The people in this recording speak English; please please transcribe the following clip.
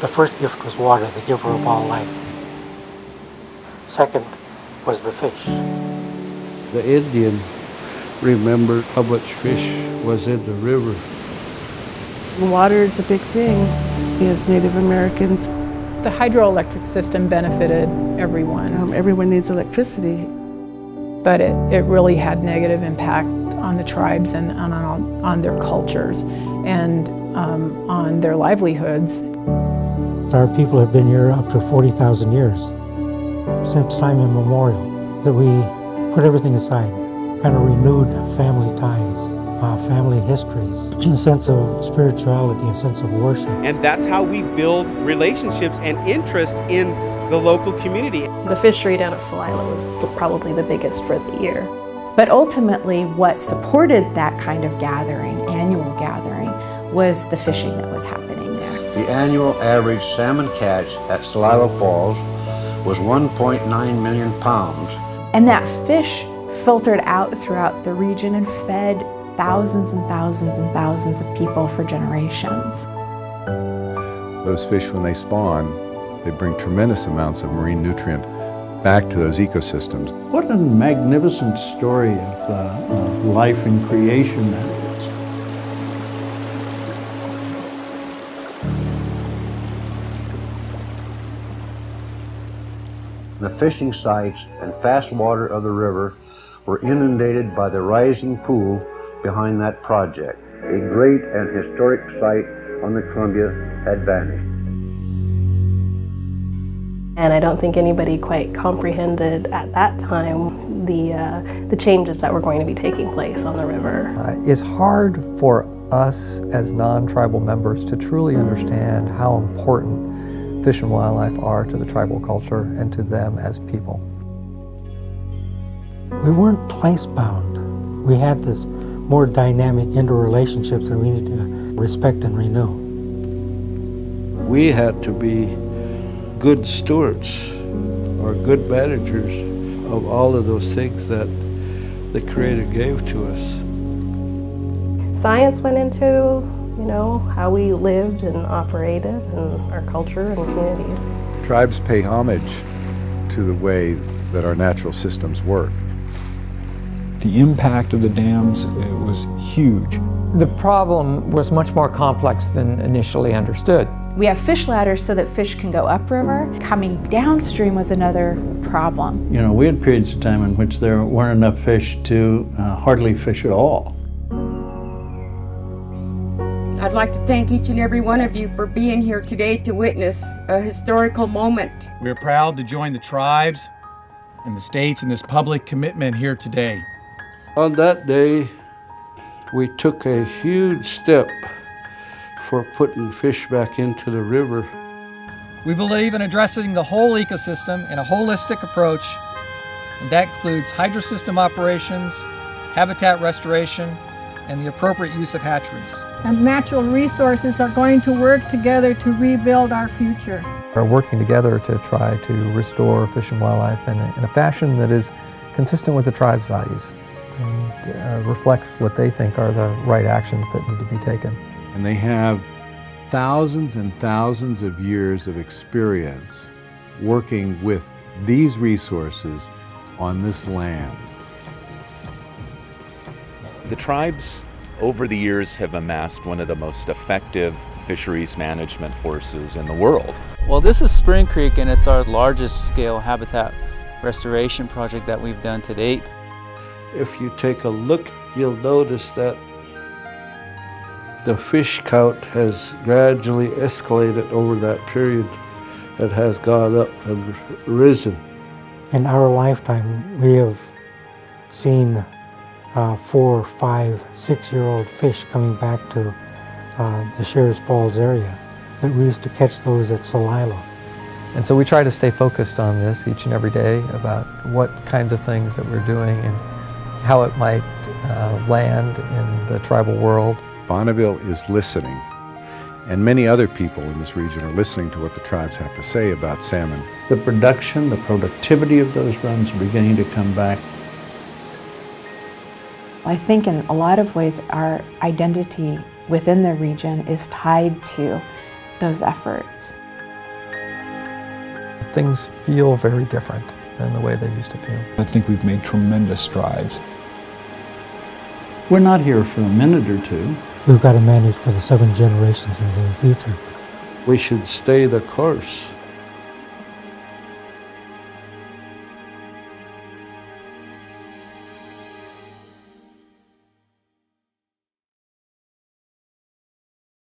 The first gift was water, the giver of all life. Second was the fish. The Indian remembered how much fish was in the river. Water is a big thing as Native Americans. The hydroelectric system benefited everyone. Everyone needs electricity. But it really had negative impact on the tribes and on their cultures and on their livelihoods. Our people have been here up to 40,000 years, since time immemorial, that we put everything aside, kind of renewed family ties, family histories, a sense of spirituality, a sense of worship. And that's how we build relationships and interest in the local community. The fishery down at Celilo was probably the biggest for the year. But ultimately, what supported that kind of gathering, annual gathering, was the fishing that was happening there. The annual average salmon catch at Celilo Falls was 1.9 million pounds. And that fish filtered out throughout the region and fed thousands and thousands and thousands of people for generations. Those fish, when they spawn, they bring tremendous amounts of marine nutrient back to those ecosystems. What a magnificent story of life and creation that is. The fishing sites and fast water of the river were inundated by the rising pool behind that project. A great and historic site on the Columbia had vanished. And I don't think anybody quite comprehended at that time the changes that were going to be taking place on the river. It's hard for us as non-tribal members to truly understand how important fish and wildlife are to the tribal culture and to them as people. We weren't place-bound. We had this more dynamic interrelationships that we need to respect and renew. We had to be good stewards or good managers of all of those things that the Creator gave to us. Science went into, how we lived and operated and our culture and communities. Tribes pay homage to the way that our natural systems work. The impact of the dams was huge. The problem was much more complex than initially understood. We have fish ladders so that fish can go upriver. Coming downstream was another problem. We had periods of time in which there weren't enough fish to hardly fish at all. I'd like to thank each and every one of you for being here today to witness a historical moment. We're proud to join the tribes and the states in this public commitment here today. On that day, we took a huge step for putting fish back into the river. We believe in addressing the whole ecosystem in a holistic approach, and that includes hydrosystem operations, habitat restoration, and the appropriate use of hatcheries. And natural resources are going to work together to rebuild our future. We're working together to try to restore fish and wildlife in a fashion that is consistent with the tribe's values and reflects what they think are the right actions that need to be taken. And they have thousands and thousands of years of experience working with these resources on this land. The tribes over the years have amassed one of the most effective fisheries management forces in the world. Well, this is Spring Creek, and it's our largest scale habitat restoration project that we've done to date. If you take a look, you'll notice that the fish count has gradually escalated over that period. It has gone up and risen. In our lifetime, we have seen 4, 5, 6-year-old fish coming back to the Shears Falls area. That we used to catch those at Celilo. And so we try to stay focused on this each and every day about what kinds of things that we're doing and how it might land in the tribal world. Bonneville is listening, and many other people in this region are listening to what the tribes have to say about salmon. The production, the productivity of those runs are beginning to come back. I think in a lot of ways our identity within the region is tied to those efforts. things feel very different than the way they used to feel. I think we've made tremendous strides. We're not here for a minute or two. We've got to manage for the 7 generations into the future. We should stay the course.